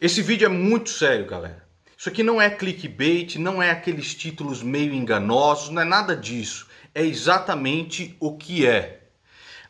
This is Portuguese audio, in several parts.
Esse vídeo é muito sério, galera. Isso aqui não é clickbait, não é aqueles títulos meio enganosos, não é nada disso. É exatamente o que é.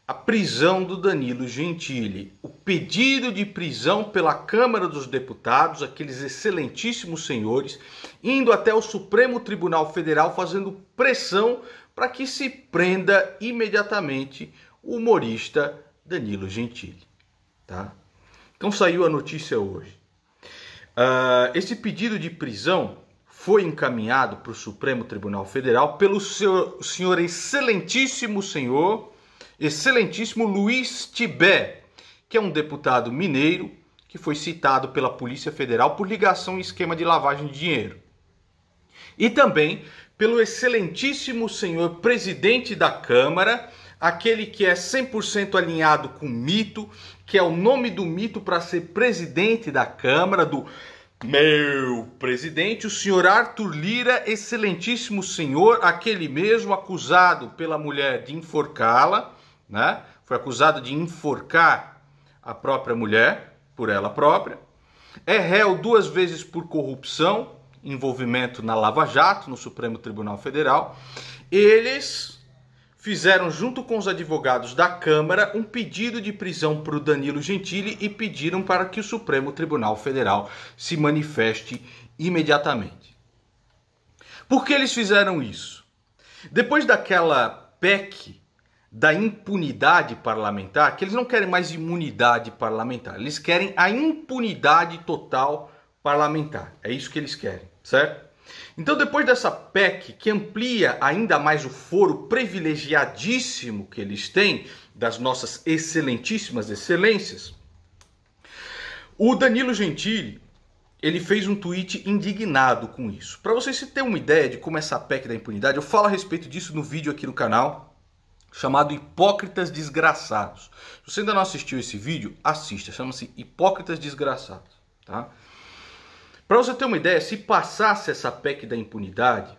A prisão do Danilo Gentili, o pedido de prisão pela Câmara dos Deputados, aqueles excelentíssimos senhores, indo até o Supremo Tribunal Federal fazendo pressão para que se prenda imediatamente o humorista Danilo Gentili. Tá? Então saiu a notícia hoje. Esse pedido de prisão foi encaminhado para o Supremo Tribunal Federal pelo senhor excelentíssimo Luiz Tibé, que é um deputado mineiro que foi citado pela Polícia Federal por ligação em esquema de lavagem de dinheiro. E também pelo excelentíssimo senhor presidente da Câmara, aquele que é 100% alinhado com o mito, que é o nome do mito para ser presidente da Câmara, do meu presidente, o senhor Arthur Lira, excelentíssimo senhor, aquele mesmo acusado pela mulher de enforcá-la, né? Foi acusado de enforcar a própria mulher, por ela própria. É réu 2 vezes por corrupção, envolvimento na Lava Jato, no Supremo Tribunal Federal. Eles fizeram, junto com os advogados da Câmara, um pedido de prisão para o Danilo Gentili e pediram para que o Supremo Tribunal Federal se manifeste imediatamente. Por que eles fizeram isso? Depois daquela PEC da impunidade parlamentar, que eles não querem mais imunidade parlamentar, eles querem a impunidade total parlamentar. É isso que eles querem, certo? Então, depois dessa PEC, que amplia ainda mais o foro privilegiadíssimo que eles têm, das nossas excelentíssimas excelências, o Danilo Gentili, ele fez um tweet indignado com isso. Para vocês terem uma ideia de como essa PEC da impunidade, eu falo a respeito disso no vídeo aqui no canal, chamado Hipócritas Desgraçados. Se você ainda não assistiu esse vídeo, assista, chama-se Hipócritas Desgraçados, tá? Para você ter uma ideia, se passasse essa PEC da impunidade,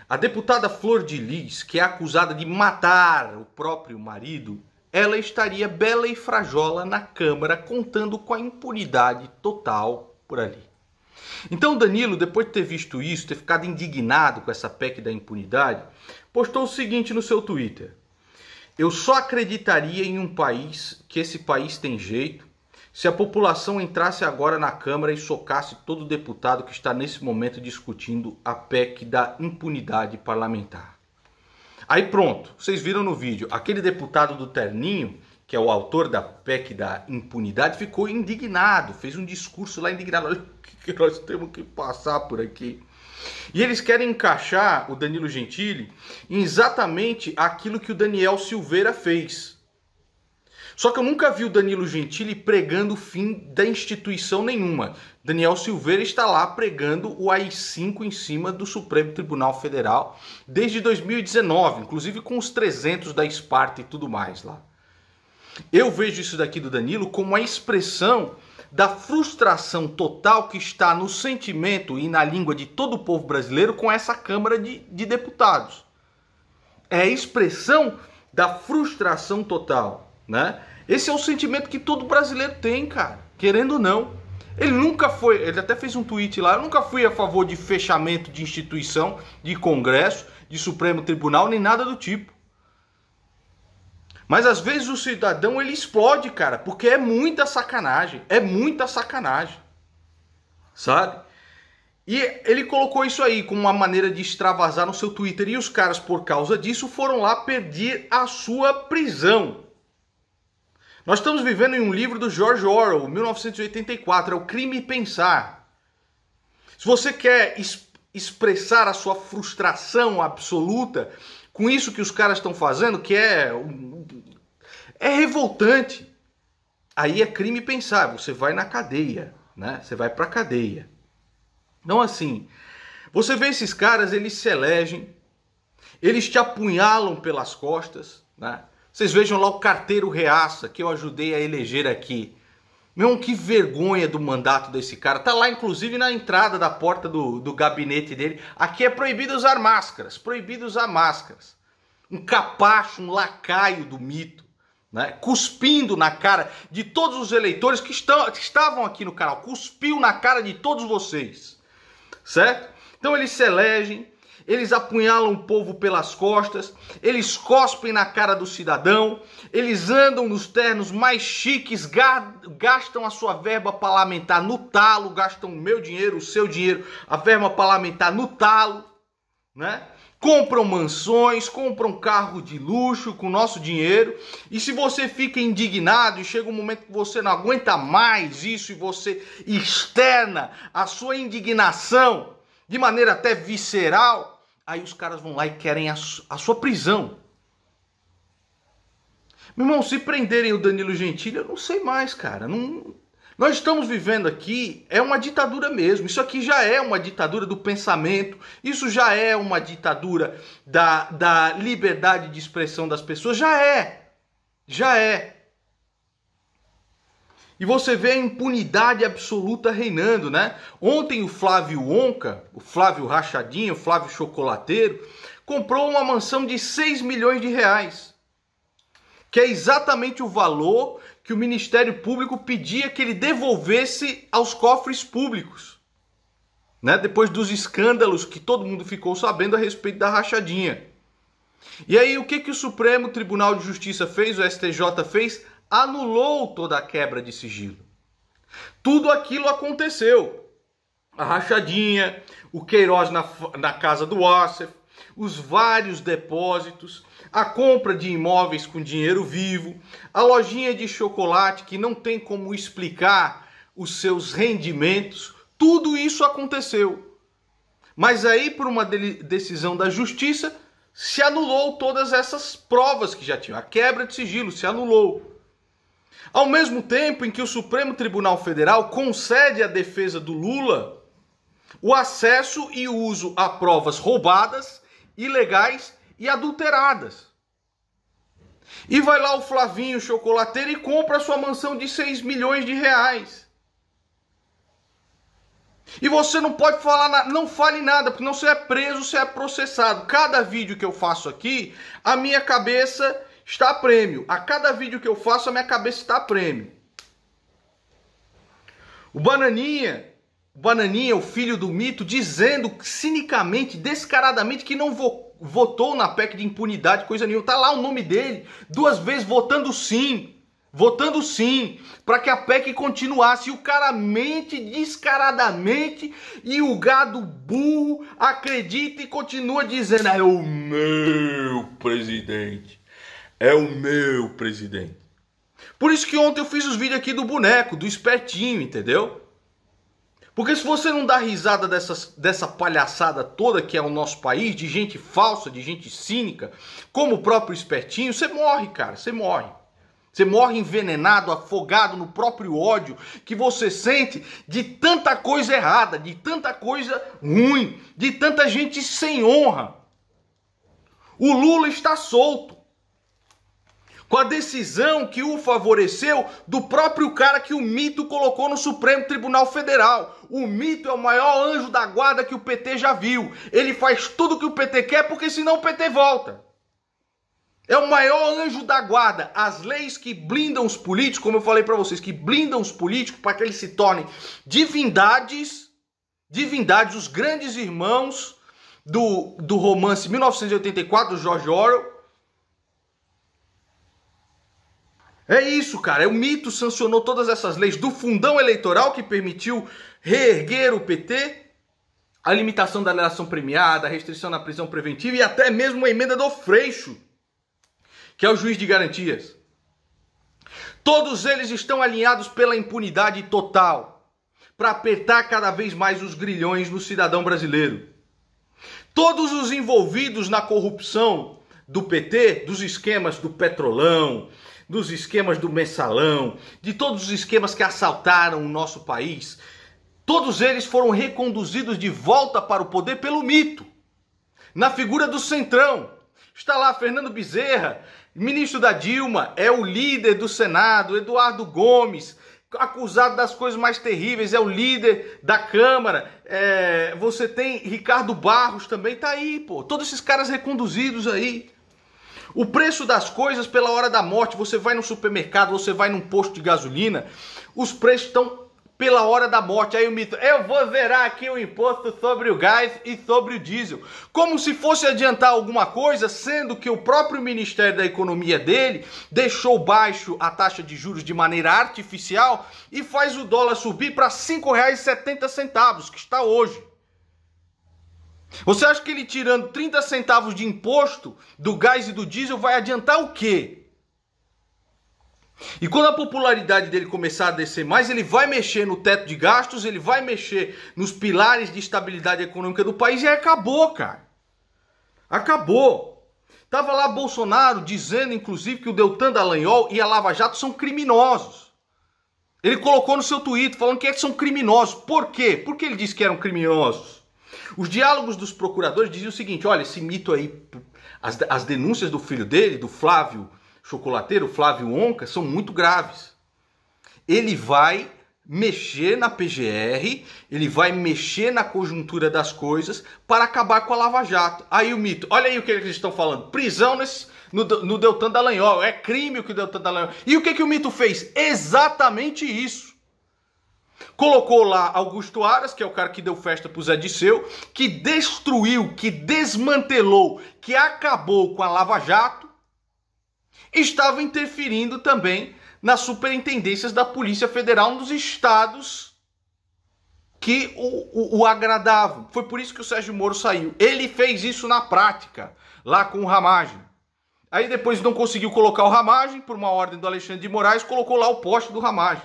a deputada Flor de Lis, que é acusada de matar o próprio marido, ela estaria bela e frajola na Câmara, contando com a impunidade total por ali. Então Danilo, depois de ter visto isso, ter ficado indignado com essa PEC da impunidade, postou o seguinte no seu Twitter: eu só acreditaria em um país, que esse país tem jeito, se a população entrasse agora na Câmara e socasse todo deputado que está nesse momento discutindo a PEC da impunidade parlamentar. Aí pronto, vocês viram no vídeo, aquele deputado do terninho, que é o autor da PEC da impunidade, ficou indignado, fez um discurso lá indignado, olha o que nós temos que passar por aqui. E eles querem encaixar o Danilo Gentili em exatamente aquilo que o Daniel Silveira fez. Só que eu nunca vi o Danilo Gentili pregando o fim da instituição nenhuma. Daniel Silveira está lá pregando o AI-5 em cima do Supremo Tribunal Federal desde 2019, inclusive com os 300 da Esparta e tudo mais lá. Eu vejo isso daqui do Danilo como a expressão da frustração total que está no sentimento e na língua de todo o povo brasileiro com essa Câmara de Deputados. É a expressão da frustração total, né? Esse é o sentimento que todo brasileiro tem, cara, querendo ou não. Ele nunca foi, ele até fez um tweet lá, eu nunca fui a favor de fechamento de instituição, de Congresso, de Supremo Tribunal, nem nada do tipo. Mas às vezes o cidadão, ele explode, cara, porque é muita sacanagem, sabe? E ele colocou isso aí como uma maneira de extravasar no seu Twitter, e os caras, por causa disso, foram lá pedir a sua prisão. Nós estamos vivendo em um livro do George Orwell, 1984, é o Crime Pensar. Se você quer expressar a sua frustração absoluta com isso que os caras estão fazendo, que é revoltante, aí é crime pensar, você vai na cadeia, né? Você vai pra cadeia. Então assim, você vê esses caras, eles se elegem, eles te apunhalam pelas costas, né? Vocês vejam lá o carteiro Reaça, que eu ajudei a eleger aqui. Meu, que vergonha do mandato desse cara. Tá lá, inclusive, na entrada da porta do gabinete dele. Aqui é proibido usar máscaras. Proibido usar máscaras. Um capacho, um lacaio do mito. né? Cuspindo na cara de todos os eleitores que estavam aqui no canal. Cuspiu na cara de todos vocês, certo? Então eles se elegem, eles apunhalam o povo pelas costas, eles cospem na cara do cidadão, eles andam nos ternos mais chiques, gastam a sua verba parlamentar no talo, gastam o meu dinheiro, o seu dinheiro, a verba parlamentar no talo, né? Compram mansões, compram carro de luxo com nosso dinheiro. E se você fica indignado e chega um momento que você não aguenta mais isso e você externa a sua indignação de maneira até visceral, aí os caras vão lá e querem a sua prisão. Meu irmão, se prenderem o Danilo Gentili, eu não sei mais, cara. Nós estamos vivendo aqui, é uma ditadura mesmo. Isso aqui já é uma ditadura do pensamento. Isso já é uma ditadura da liberdade de expressão das pessoas. Já é. Já é. E você vê a impunidade absoluta reinando, né? Ontem o Flávio Onca, o Flávio Rachadinho, o Flávio Chocolateiro, comprou uma mansão de 6 milhões de reais. Que é exatamente o valor que o Ministério Público pedia que ele devolvesse aos cofres públicos, né? Depois dos escândalos que todo mundo ficou sabendo a respeito da rachadinha. E aí o que o Supremo Tribunal de Justiça fez, o STJ fez? Anulou toda a quebra de sigilo. Tudo aquilo aconteceu. A rachadinha, o Queiroz na casa do Wassef, os vários depósitos, a compra de imóveis com dinheiro vivo, a lojinha de chocolate que não tem como explicar os seus rendimentos, tudo isso aconteceu. Mas aí, por uma decisão da justiça, se anulou todas essas provas que já tinham. A quebra de sigilo se anulou. Ao mesmo tempo em que o Supremo Tribunal Federal concede à defesa do Lula o acesso e o uso a provas roubadas, ilegais e adulteradas. E vai lá o Flavinho Chocolateiro e compra a sua mansão de 6 milhões de reais. E você não pode falar, não fale nada, porque não você é preso, você é processado. Cada vídeo que eu faço aqui, a minha cabeça está a prêmio. A cada vídeo que eu faço, a minha cabeça está a prêmio. O Bananinha, o filho do mito, dizendo cinicamente, descaradamente, que não votou na PEC de impunidade, coisa nenhuma. Tá lá o nome dele, 2 vezes votando sim, para que a PEC continuasse. E o cara mente descaradamente e o gado burro acredita e continua dizendo: é o meu presidente, é o meu presidente. Por isso que ontem eu fiz os vídeos aqui do boneco, do espertinho, entendeu? Porque se você não dá risada dessa palhaçada toda que é o nosso país, de gente falsa, de gente cínica, como o próprio espertinho, você morre, cara, você morre. Você morre envenenado, afogado no próprio ódio que você sente de tanta coisa errada, de tanta coisa ruim, de tanta gente sem honra. O Lula está solto, com a decisão que o favoreceu do próprio cara que o mito colocou no Supremo Tribunal Federal. O mito é o maior anjo da guarda que o PT já viu. Ele faz tudo que o PT quer, porque senão o PT volta. É o maior anjo da guarda. As leis que blindam os políticos, como eu falei para vocês, que blindam os políticos para que eles se tornem divindades, os grandes irmãos do romance 1984, do George Orwell. É isso, cara. O mito sancionou todas essas leis do fundão eleitoral que permitiu reerguer o PT, a limitação da alienação premiada, a restrição na prisão preventiva e até mesmo a emenda do Freixo, que é o juiz de garantias. Todos eles estão alinhados pela impunidade total, para apertar cada vez mais os grilhões no cidadão brasileiro. Todos os envolvidos na corrupção do PT, dos esquemas do Petrolão, dos esquemas do Mensalão, de todos os esquemas que assaltaram o nosso país, todos eles foram reconduzidos de volta para o poder pelo mito, na figura do Centrão. Está lá Fernando Bezerra, ministro da Dilma, é o líder do Senado. Eduardo Gomes, acusado das coisas mais terríveis, é o líder da Câmara. Você tem Ricardo Barros também, tá aí, pô. Todos esses caras reconduzidos aí. O preço das coisas pela hora da morte. Você vai no supermercado, você vai num posto de gasolina, os preços estão pela hora da morte. Aí o mito, eu vou zerar aqui o imposto sobre o gás e sobre o diesel. Como se fosse adiantar alguma coisa, sendo que o próprio Ministério da Economia dele deixou baixo a taxa de juros de maneira artificial e faz o dólar subir para R$ 5,70, que está hoje. Você acha que ele tirando 30 centavos de imposto do gás e do diesel vai adiantar o quê? E quando a popularidade dele começar a descer mais, ele vai mexer no teto de gastos, ele vai mexer nos pilares de estabilidade econômica do país e aí acabou, cara. Acabou. Tava lá Bolsonaro dizendo, inclusive, que o Deltan Dallagnol e a Lava Jato são criminosos. Ele colocou no seu Twitter falando que são criminosos. Por quê? Por que ele disse que eram criminosos? Os diálogos dos procuradores diziam o seguinte, olha, esse mito aí, as denúncias do filho dele, do Flávio Chocolateiro, Flávio Onca, são muito graves. Ele vai mexer na PGR, ele vai mexer na conjuntura das coisas para acabar com a Lava Jato. Aí o mito, olha aí o que eles estão falando, prisão no Deltan Dallagnol, é crime o que o Deltan Dallagnol... E o que o mito fez? Exatamente isso. Colocou lá Augusto Aras, que é o cara que deu festa pro Zé Disseu, que destruiu, que desmantelou, que acabou com a Lava Jato, estava interferindo também nas superintendências da Polícia Federal nos estados que o agradavam. Foi por isso que o Sérgio Moro saiu. Ele fez isso na prática, lá com o Ramagem. Aí depois não conseguiu colocar o Ramagem, por uma ordem do Alexandre de Moraes, colocou lá o poste do Ramagem.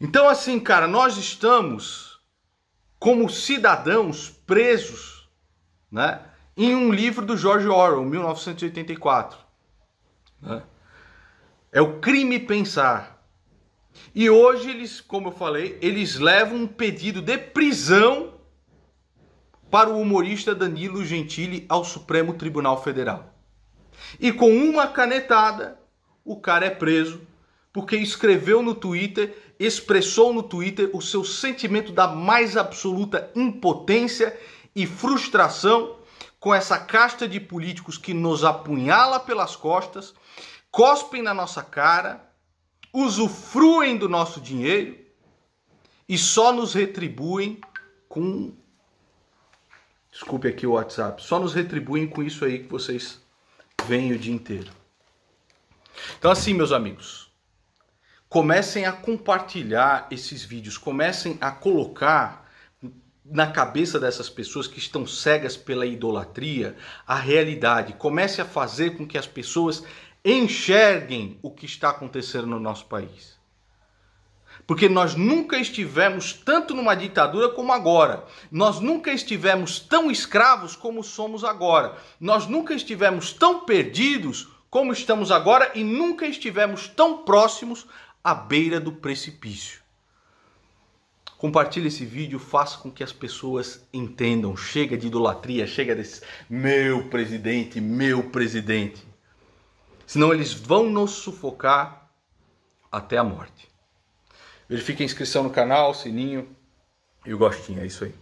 Então assim, cara, nós estamos como cidadãos presos, né, em um livro do George Orwell, 1984. Né? É o crime pensar. E hoje eles, como eu falei, eles levam um pedido de prisão para o humorista Danilo Gentili ao Supremo Tribunal Federal. E com uma canetada, o cara é preso porque escreveu no Twitter, expressou no Twitter o seu sentimento da mais absoluta impotência e frustração com essa casta de políticos que nos apunhala pelas costas, cospem na nossa cara, usufruem do nosso dinheiro e só nos retribuem com... Desculpe aqui o WhatsApp. Só nos retribuem com isso aí que vocês veem o dia inteiro. Então assim, meus amigos, comecem a compartilhar esses vídeos, comecem a colocar na cabeça dessas pessoas que estão cegas pela idolatria a realidade. Comece a fazer com que as pessoas enxerguem o que está acontecendo no nosso país. Porque nós nunca estivemos tanto numa ditadura como agora. Nós nunca estivemos tão escravos como somos agora. Nós nunca estivemos tão perdidos como estamos agora e nunca estivemos tão próximos à beira do precipício. Compartilhe esse vídeo, faça com que as pessoas entendam. Chega de idolatria, chega desse meu presidente, meu presidente. Senão eles vão nos sufocar até a morte. Verifique a inscrição no canal, sininho e o gostinho, é isso aí.